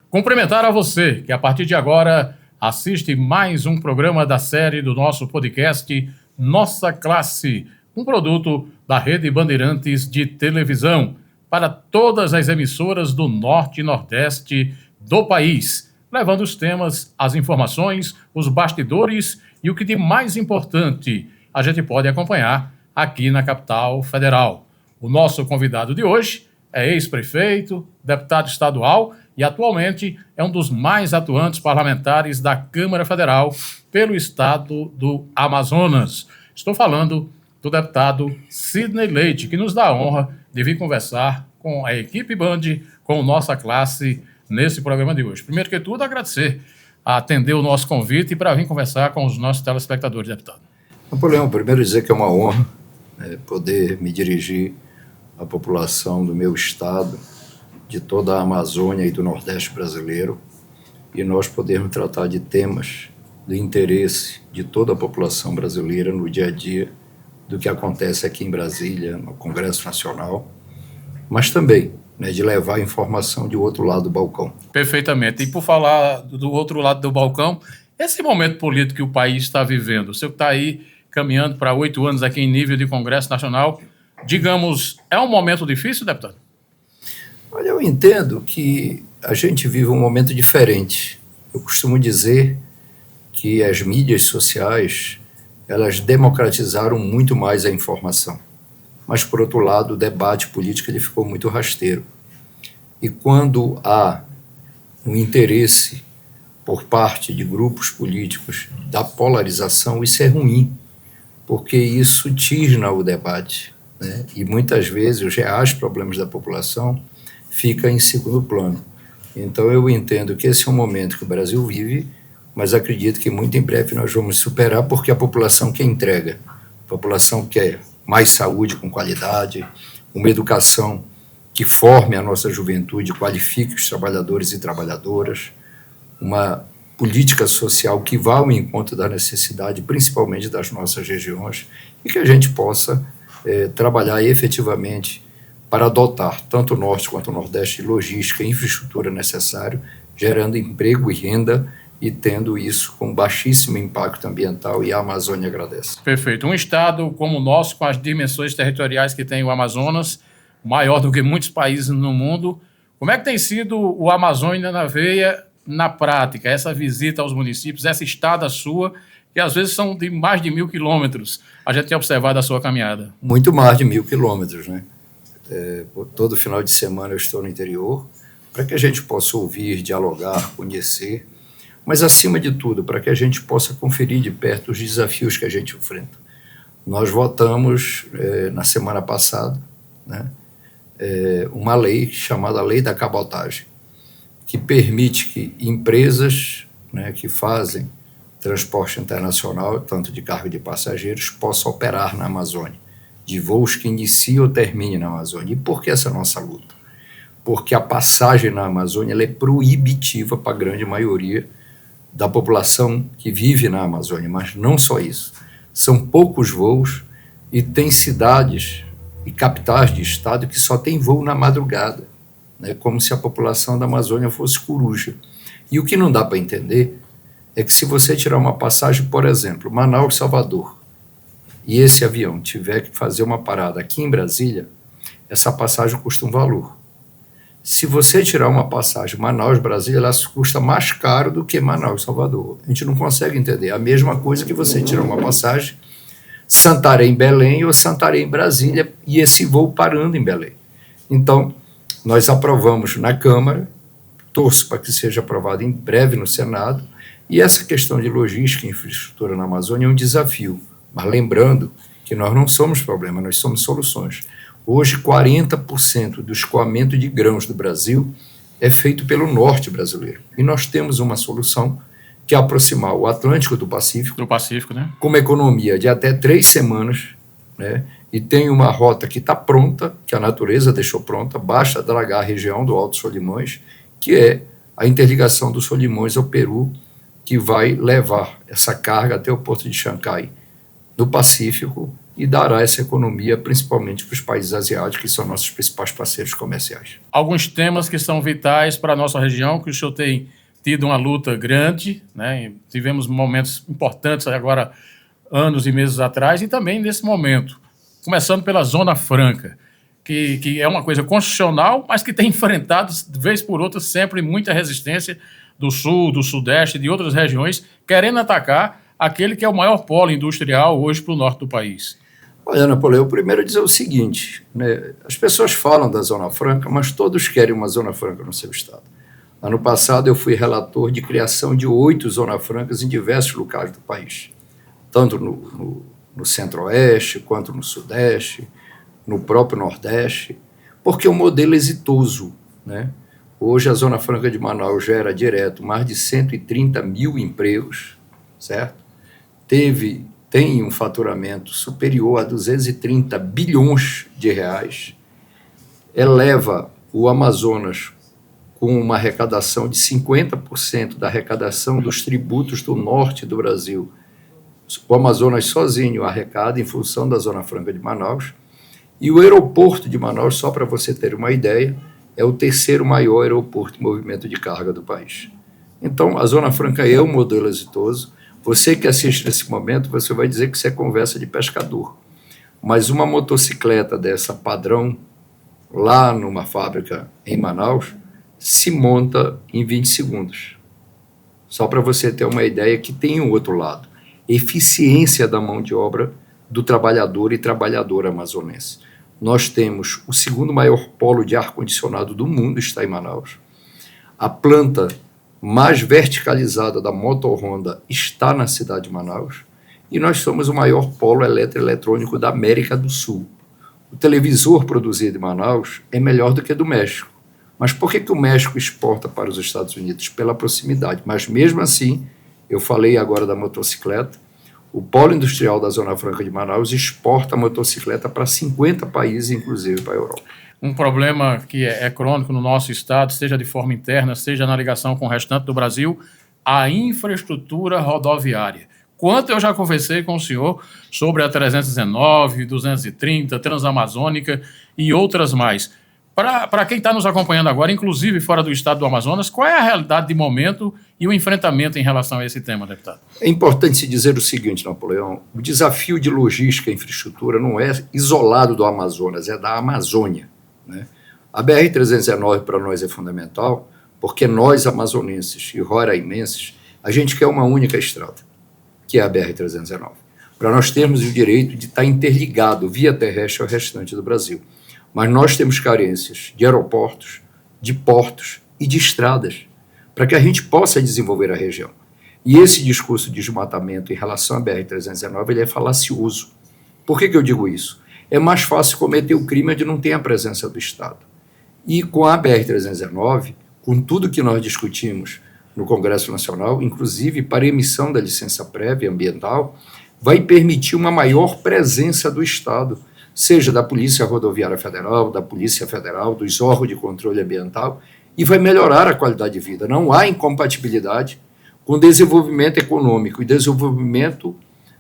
Cumprimentar a você que a partir de agora assiste mais um programa da série do nosso podcast Nossa Classe, um produto da Rede Bandeirantes de televisão para todas as emissoras do Norte e Nordeste do país, levando os temas, as informações, os bastidores e o que de mais importante a gente pode acompanhar aqui na capital federal. O nosso convidado de hoje é ex-prefeito, deputado estadual e atualmente é um dos mais atuantes parlamentares da Câmara Federal pelo estado do Amazonas. Estou falando do deputado Sidney Leite, que nos dá a honra de vir conversar com a equipe Band, com Nossa Classe, nesse programa de hoje. Primeiro que tudo, agradecer a atender o nosso convite para vir conversar com os nossos telespectadores, deputado. Napoleão, primeiro dizer que é uma honra poder me dirigir à população do meu estado, de toda a Amazônia e do Nordeste brasileiro, e nós podermos tratar de temas de interesse de toda a população brasileira no dia a dia, do que acontece aqui em Brasília, no Congresso Nacional, mas também de levar informação de outro lado do balcão. Perfeitamente. E por falar do outro lado do balcão, esse momento político que o país está vivendo, o senhor está aí caminhando para 8 anos aqui em nível de Congresso Nacional, digamos, é um momento difícil, deputado? Olha, eu entendo que a gente vive um momento diferente. Eu costumo dizer que as mídias sociais, elas democratizaram muito mais a informação. Mas, por outro lado, o debate político ele ficou muito rasteiro. E quando há um interesse por parte de grupos políticos da polarização, isso é ruim, porque isso tisna o debate, e muitas vezes os reais problemas da população ficam em segundo plano. Então eu entendo que esse é um momento que o Brasil vive, mas acredito que muito em breve nós vamos superar, porque a população quer entrega, a população quer mais saúde com qualidade, uma educação que forme a nossa juventude, qualifique os trabalhadores e trabalhadoras, uma política social que vá ao encontro da necessidade, principalmente das nossas regiões, e que a gente possa trabalhar efetivamente para adotar tanto o Norte quanto o Nordeste logística e infraestrutura necessária, gerando emprego e renda e tendo isso com baixíssimo impacto ambiental, e a Amazônia agradece. Perfeito. Um estado como o nosso, com as dimensões territoriais que tem o Amazonas, maior do que muitos países no mundo, como é que tem sido o Amazônia na Veia na prática, essa visita aos municípios, essa estada sua, que às vezes são de mais de 1.000 quilômetros, a gente tem observado a sua caminhada? Muito mais de 1.000 quilômetros, todo final de semana eu estou no interior, para que a gente possa ouvir, dialogar, conhecer, mas acima de tudo, para que a gente possa conferir de perto os desafios que a gente enfrenta. Nós votamos na semana passada, uma lei chamada Lei da Cabotagem, que permite que empresas que fazem transporte internacional, tanto de carga e de passageiros, possam operar na Amazônia, de voos que iniciam ou terminem na Amazônia. E por que essa nossa luta? Porque a passagem na Amazônia ela é proibitiva para a grande maioria da população que vive na Amazônia, mas não só isso. São poucos voos e tem cidades e capitais de estado que só tem voo na madrugada, como se a população da Amazônia fosse coruja. E o que não dá para entender é que se você tirar uma passagem, por exemplo, Manaus-Salvador, e esse avião tiver que fazer uma parada aqui em Brasília, essa passagem custa um valor. Se você tirar uma passagem Manaus-Brasília, ela custa mais caro do que Manaus-Salvador. A gente não consegue entender. É a mesma coisa que você tirar uma passagem Santarém-Belém ou Santarém-Brasília e esse voo parando em Belém. Então, nós aprovamos na Câmara, torço para que seja aprovado em breve no Senado, e essa questão de logística e infraestrutura na Amazônia é um desafio, mas lembrando que nós não somos problema, nós somos soluções. Hoje, 40% do escoamento de grãos do Brasil é feito pelo norte brasileiro, e nós temos uma solução que é aproximar o Atlântico do Pacífico, com uma economia de até 3 semanas, e tem uma rota que está pronta, que a natureza deixou pronta, basta dragar a região do Alto Solimões, que é a interligação do Solimões ao Peru, que vai levar essa carga até o porto de Xangai, no Pacífico, e dará essa economia principalmente para os países asiáticos, que são nossos principais parceiros comerciais. Alguns temas que são vitais para a nossa região, que o senhor tem tido uma luta grande, né? Tivemos momentos importantes agora, anos e meses atrás, e também nesse momento, começando pela Zona Franca, que é uma coisa constitucional, mas que tem enfrentado, de vez por outra, sempre muita resistência do Sul, do Sudeste e de outras regiões, querendo atacar aquele que é o maior polo industrial hoje para o norte do país. Olha, Napoleão, primeiro dizer o seguinte, né? As pessoas falam da Zona Franca, mas todos querem uma Zona Franca no seu estado. Ano passado eu fui relator de criação de 8 Zonas Francas em diversos locais do país, tanto no Centro-Oeste, quanto no Sudeste, no próprio Nordeste, porque é um modelo exitoso, né? Hoje a Zona Franca de Manaus gera direto mais de 130 mil empregos, certo? Tem um faturamento superior a 230 bilhões de reais, eleva o Amazonas com uma arrecadação de 50% da arrecadação dos tributos do norte do Brasil. O Amazonas sozinho arrecada em função da Zona Franca de Manaus, e o aeroporto de Manaus, só para você ter uma ideia, é o 3º maior aeroporto de movimento de carga do país. Então, a Zona Franca é um modelo exitoso. Você que assiste nesse momento, você vai dizer que isso é conversa de pescador. Mas uma motocicleta dessa padrão, lá numa fábrica em Manaus, se monta em 20 segundos. Só para você ter uma ideia que tem um outro lado. Eficiência da mão de obra do trabalhador e trabalhadora amazonense. Nós temos o 2º maior polo de ar-condicionado do mundo, está em Manaus. A planta mais verticalizada da Motor Honda está na cidade de Manaus. E nós somos o maior polo eletroeletrônico da América do Sul. O televisor produzido em Manaus é melhor do que do México. Mas por que o México exporta para os Estados Unidos? Pela proximidade. Mas mesmo assim, eu falei agora da motocicleta, o polo industrial da Zona Franca de Manaus exporta a motocicleta para 50 países, inclusive para a Europa. Um problema que é crônico no nosso estado, seja de forma interna, seja na ligação com o restante do Brasil, a infraestrutura rodoviária. Quanto eu já conversei com o senhor sobre a 319, 230, Transamazônica e outras mais. Para quem está nos acompanhando agora, inclusive fora do estado do Amazonas, qual é a realidade de momento e o enfrentamento em relação a esse tema, deputado? É importante se dizer o seguinte, Napoleão, o desafio de logística e infraestrutura não é isolado do Amazonas, é da Amazônia, né? A BR-319 para nós é fundamental, porque nós amazonenses e roraimenses, a gente quer uma única estrada, que é a BR-319, para nós termos o direito de estar interligado via terrestre ao restante do Brasil. Mas nós temos carências de aeroportos, de portos e de estradas, para que a gente possa desenvolver a região. E esse discurso de desmatamento em relação à BR-319, ele é falacioso. Por que eu digo isso? É mais fácil cometer o crime onde não tem a presença do Estado. E com a BR-319, com tudo que nós discutimos no Congresso Nacional, inclusive para emissão da licença prévia ambiental, vai permitir uma maior presença do Estado, seja da Polícia Rodoviária Federal, da Polícia Federal, dos órgãos de controle ambiental, e vai melhorar a qualidade de vida. Não há incompatibilidade com desenvolvimento econômico e desenvolvimento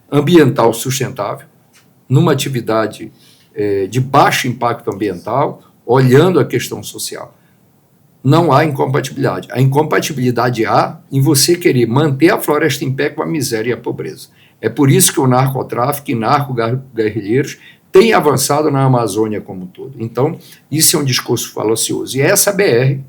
ambiental sustentável, numa atividade de baixo impacto ambiental, olhando a questão social. Não há incompatibilidade. A incompatibilidade há em você querer manter a floresta em pé com a miséria e a pobreza. É por isso que o narcotráfico e narco-guerrilheiros têm avançado na Amazônia como um todo. Então, isso é um discurso falacioso. E essa BR,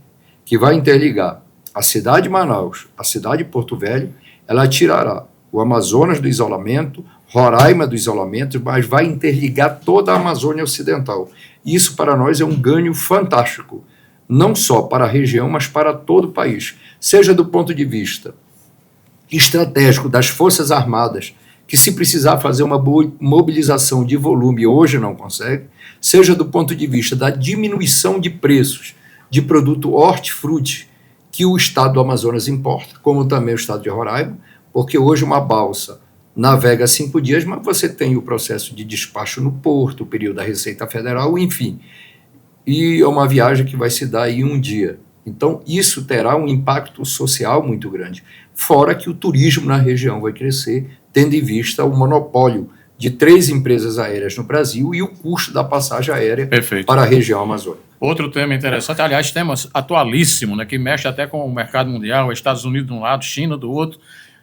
que vai interligar a cidade de Manaus, a cidade de Porto Velho, ela tirará o Amazonas do isolamento, Roraima do isolamento, mas vai interligar toda a Amazônia Ocidental. Isso para nós é um ganho fantástico, não só para a região, mas para todo o país, seja do ponto de vista estratégico das Forças Armadas, que se precisar fazer uma mobilização de volume hoje não consegue, seja do ponto de vista da diminuição de preços de produto hortifruti que o estado do Amazonas importa, como também o estado de Roraima, porque hoje uma balsa navega 5 dias, mas você tem o processo de despacho no porto, o período da Receita Federal, enfim, e é uma viagem que vai se dar em um dia. Então, isso terá um impacto social muito grande, fora que o turismo na região vai crescer, tendo em vista o monopólio de 3 empresas aéreas no Brasil e o custo da passagem aérea Perfeito. para a região amazônica. Outro tema interessante, aliás, tema atualíssimo, né, que mexe até com o mercado mundial, Estados Unidos de um lado, China do outro.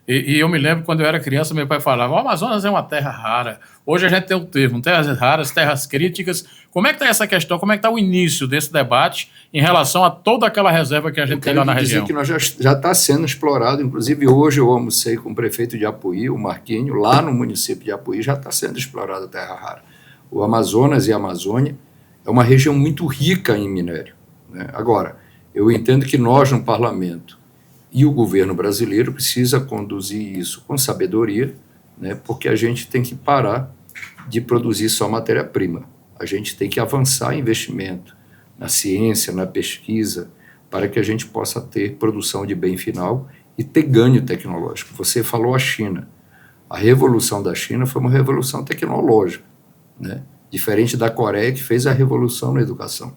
E eu me lembro, quando eu era criança, meu pai falava, o Amazonas é uma terra rara. Hoje a gente tem um termo, terras raras, terras críticas. Como é que está essa questão? Como é que está o início desse debate em relação a toda aquela reserva que a gente tem lá na região? Eu quero dizer que já está sendo explorado. Inclusive, hoje eu almocei com o prefeito de Apuí, o Marquinho, lá no município de Apuí, já está sendo explorada a terra rara. O Amazonas e a Amazônia é uma região muito rica em minério, né? Agora, eu entendo que nós, no parlamento, e o governo brasileiro precisa conduzir isso com sabedoria, né, porque a gente tem que parar de produzir só matéria-prima. A gente tem que avançar em investimento na ciência, na pesquisa, para que a gente possa ter produção de bem final e ter ganho tecnológico. Você falou a China. A revolução da China foi uma revolução tecnológica, né, diferente da Coreia, que fez a revolução na educação.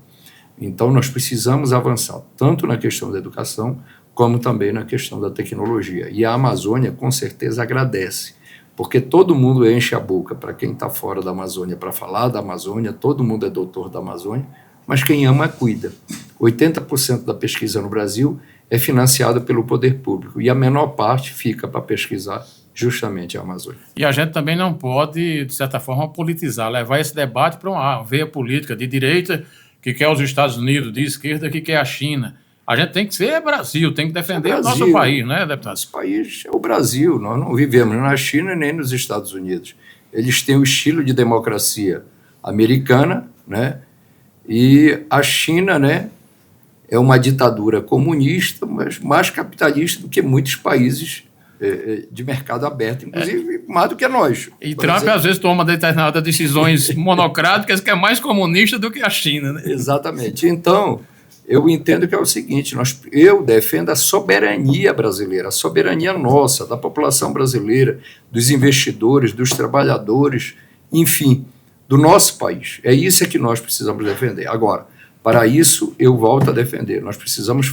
Então, nós precisamos avançar tanto na questão da educação, como também na questão da tecnologia. E a Amazônia, com certeza, agradece, porque todo mundo enche a boca para quem está fora da Amazônia para falar da Amazônia, todo mundo é doutor da Amazônia, mas quem ama, cuida. 80% da pesquisa no Brasil é financiada pelo poder público, e a menor parte fica para pesquisar justamente a Amazônia. E a gente também não pode, de certa forma, politizar, levar esse debate para uma veia política de direita, que quer os Estados Unidos, de esquerda, que quer a China. A gente tem que ser Brasil, tem que defender o nosso país, né, deputado? Esse país é o Brasil, nós não vivemos na China nem nos Estados Unidos. Eles têm o estilo de democracia americana, né? E a China, né, é uma ditadura comunista, mas mais capitalista do que muitos países de mercado aberto, inclusive mais do que nós. E Trump, às vezes, toma determinadas decisões monocráticas que é mais comunista do que a China, né? Exatamente. Então, eu entendo que é o seguinte, eu defendo a soberania brasileira, a soberania nossa, da população brasileira, dos investidores, dos trabalhadores, enfim, do nosso país. É isso que nós precisamos defender. Agora, para isso, eu volto a defender. Nós precisamos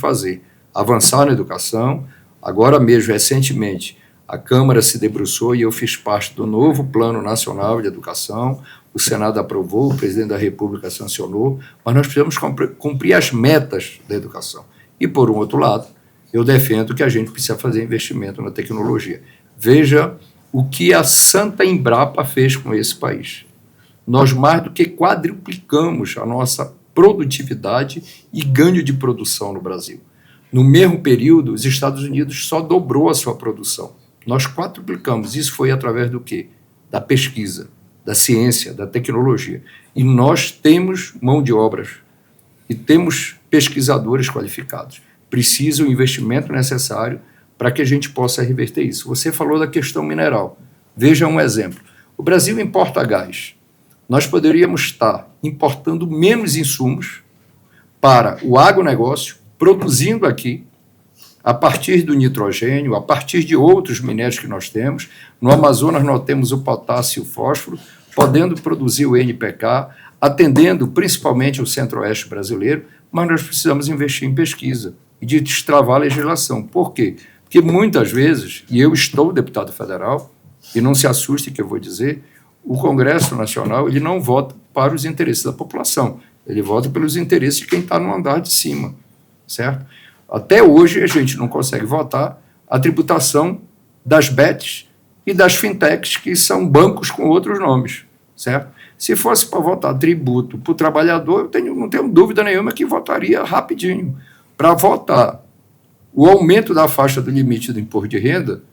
avançar na educação. Agora mesmo, recentemente, a Câmara se debruçou e eu fiz parte do novo Plano Nacional de Educação. O Senado aprovou, o presidente da República sancionou, mas nós precisamos cumprir as metas da educação. E, por um outro lado, eu defendo que a gente precisa fazer investimento na tecnologia. Veja o que a Santa Embrapa fez com esse país. Nós mais do que quadruplicamos a nossa produtividade e ganho de produção no Brasil. No mesmo período, os Estados Unidos só dobrou a sua produção. Nós quadruplicamos. Isso foi através do quê? Da pesquisa, da ciência, da tecnologia. E nós temos mão de obras e temos pesquisadores qualificados. Precisa o investimento necessário para que a gente possa reverter isso. Você falou da questão mineral. Veja um exemplo. O Brasil importa gás. Nós poderíamos estar importando menos insumos para o agronegócio, produzindo aqui, a partir do nitrogênio, a partir de outros minérios que nós temos. No Amazonas nós temos o potássio e o fósforo, podendo produzir o NPK, atendendo principalmente o centro-oeste brasileiro, mas nós precisamos investir em pesquisa e de destravar a legislação. Por quê? Porque muitas vezes, e eu estou deputado federal, e não se assuste que eu vou dizer, o Congresso Nacional ele não vota para os interesses da população, ele vota pelos interesses de quem está no andar de cima, certo? Até hoje a gente não consegue votar a tributação das BETs e das fintechs, que são bancos com outros nomes, certo? Se fosse para votar tributo para o trabalhador, eu não tenho dúvida nenhuma que votaria rapidinho. Para votar o aumento da faixa do limite do imposto de renda,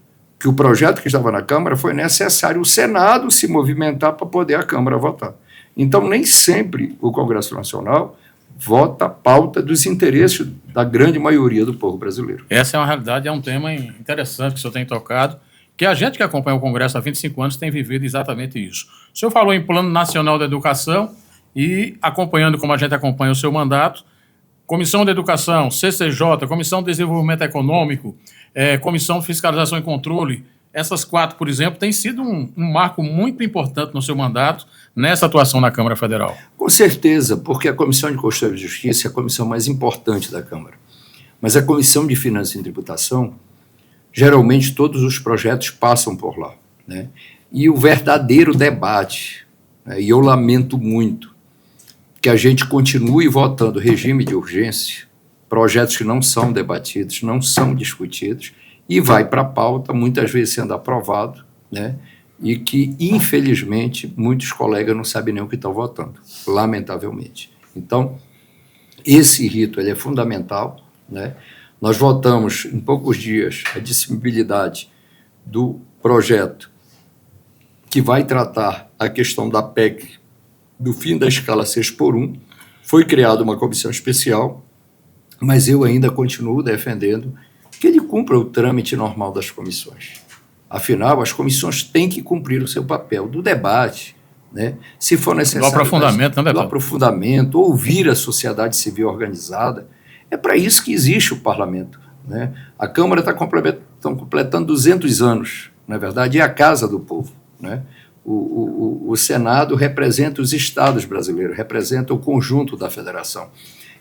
que o projeto que estava na Câmara, foi necessário o Senado se movimentar para poder a Câmara votar. Então, nem sempre o Congresso Nacional vota a pauta dos interesses da grande maioria do povo brasileiro. Essa é uma realidade, é um tema interessante que o senhor tem tocado, que a gente que acompanha o Congresso há 25 anos tem vivido exatamente isso. O senhor falou em Plano Nacional da Educação e, acompanhando como a gente acompanha o seu mandato, Comissão de Educação, CCJ, Comissão de Desenvolvimento Econômico, Comissão de Fiscalização e Controle, essas 4, por exemplo, têm sido um marco muito importante no seu mandato, nessa atuação na Câmara Federal. Com certeza, porque a Comissão de Constituição e Justiça é a comissão mais importante da Câmara. Mas a Comissão de Finanças e Tributação, geralmente todos os projetos passam por lá, né? E o verdadeiro debate, né, e eu lamento muito que a gente continue votando regime de urgência, projetos que não são debatidos, não são discutidos, e vai para a pauta, muitas vezes sendo aprovado, né, e que, infelizmente, muitos colegas não sabem nem o que estão votando, lamentavelmente. Então, esse rito ele é fundamental, né? Nós votamos, em poucos dias, a disponibilidade do projeto que vai tratar a questão da PEC do fim da escala 6x1. Foi criada uma comissão especial, mas eu ainda continuo defendendo que ele cumpra o trâmite normal das comissões. Afinal, as comissões têm que cumprir o seu papel do debate, né? Se for necessário, do aprofundamento, ouvir a sociedade civil organizada. É para isso que existe o parlamento, né? A Câmara está completando 200 anos, na verdade, é a casa do povo, né? O Senado representa os estados brasileiros, representa o conjunto da federação.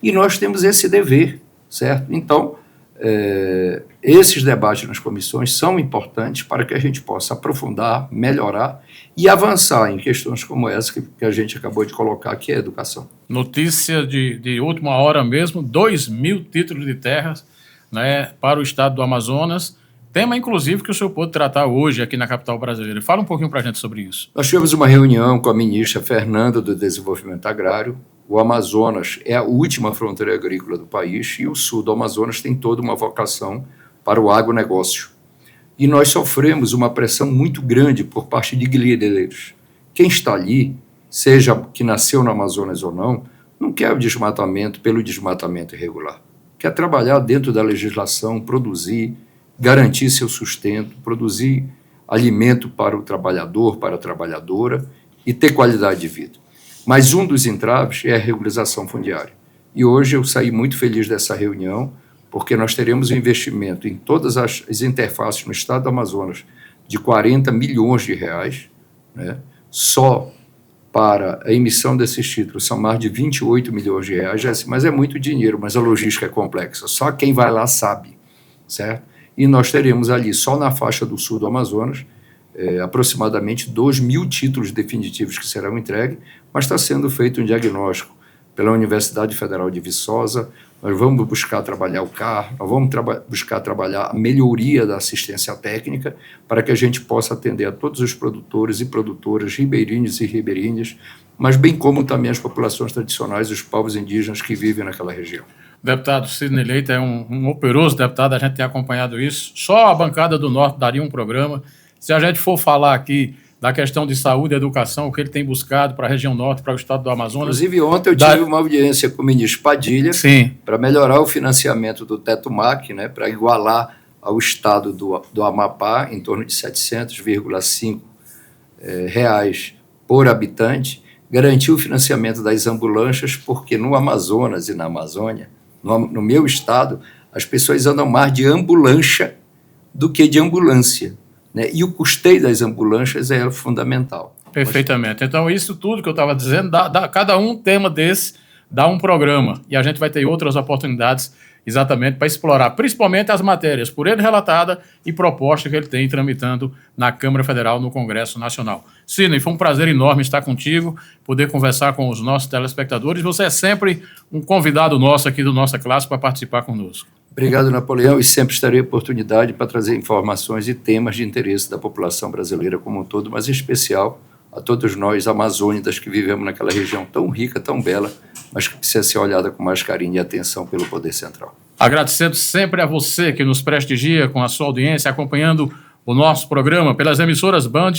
E nós temos esse dever, certo? Então, esses debates nas comissões são importantes para que a gente possa aprofundar, melhorar e avançar em questões como essa que a gente acabou de colocar, que é a educação. Notícia de última hora mesmo, 2.000 títulos de terras, né, para o estado do Amazonas, tema inclusive que o senhor pôde tratar hoje aqui na capital brasileira. Fala um pouquinho para a gente sobre isso. Nós tivemos uma reunião com a ministra Fernanda do Desenvolvimento Agrário. O Amazonas é a última fronteira agrícola do país e o sul do Amazonas tem toda uma vocação para o agronegócio. E nós sofremos uma pressão muito grande por parte de líderes. Quem está ali, seja que nasceu no Amazonas ou não quer o desmatamento pelo desmatamento irregular. Quer trabalhar dentro da legislação, produzir, garantir seu sustento, produzir alimento para o trabalhador, para a trabalhadora e ter qualidade de vida. Mas um dos entraves é a regularização fundiária. E hoje eu saí muito feliz dessa reunião, porque nós teremos um investimento em todas as interfaces no estado do Amazonas de 40 milhões de reais, né? Só para a emissão desses títulos são mais de 28 milhões de reais, mas é muito dinheiro, mas a logística é complexa. Só quem vai lá sabe, certo? E nós teremos ali, só na faixa do sul do Amazonas, aproximadamente 2.000 títulos definitivos que serão entregues, mas está sendo feito um diagnóstico pela Universidade Federal de Viçosa. Nós vamos buscar trabalhar o CAR, nós vamos buscar trabalhar a melhoria da assistência técnica para que a gente possa atender a todos os produtores e produtoras, ribeirinhos e ribeirinhas, mas bem como também as populações tradicionais, os povos indígenas que vivem naquela região. O deputado Sidney Leite é um operoso deputado, a gente tem acompanhado isso. Só a bancada do Norte daria um programa. Se a gente for falar aqui da questão de saúde e educação, o que ele tem buscado para a região norte, para o estado do Amazonas. Inclusive, ontem eu tive uma audiência com o ministro Padilha para melhorar o financiamento do Teto-MAC, né, para igualar ao estado do Amapá, em torno de 700,5 reais por habitante, garantir o financiamento das ambulâncias, porque no Amazonas e na Amazônia, no meu estado, as pessoas andam mais de ambulância do que de ambulância. Né? E o custeio das ambulâncias é fundamental. Perfeitamente. Então, isso tudo que eu estava dizendo, cada tema desse dá um programa. E a gente vai ter outras oportunidades exatamente para explorar, principalmente as matérias por ele relatada e proposta que ele tem tramitando na Câmara Federal, no Congresso Nacional. Sidney, foi um prazer enorme estar contigo, poder conversar com os nossos telespectadores. Você é sempre um convidado nosso aqui do Nossa Classe para participar conosco. Obrigado, Napoleão, e sempre estarei oportunidade para trazer informações e temas de interesse da população brasileira como um todo, mas em especial a todos nós amazônidas que vivemos naquela região tão rica, tão bela, mas que precisa ser olhada com mais carinho e atenção pelo Poder Central. Agradecendo sempre a você que nos prestigia com a sua audiência, acompanhando o nosso programa pelas emissoras Band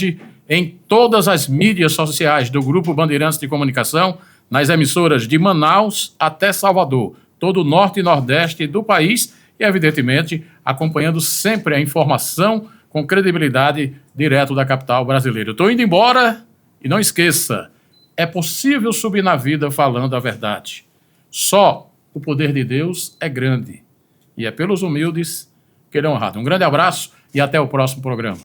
em todas as mídias sociais do Grupo Bandeirantes de Comunicação, nas emissoras de Manaus até Salvador, todo o norte e nordeste do país e, evidentemente, acompanhando sempre a informação com credibilidade direto da capital brasileira. Eu estou indo embora e não esqueça, é possível subir na vida falando a verdade. Só o poder de Deus é grande e é pelos humildes que ele é honrado. Um grande abraço e até o próximo programa.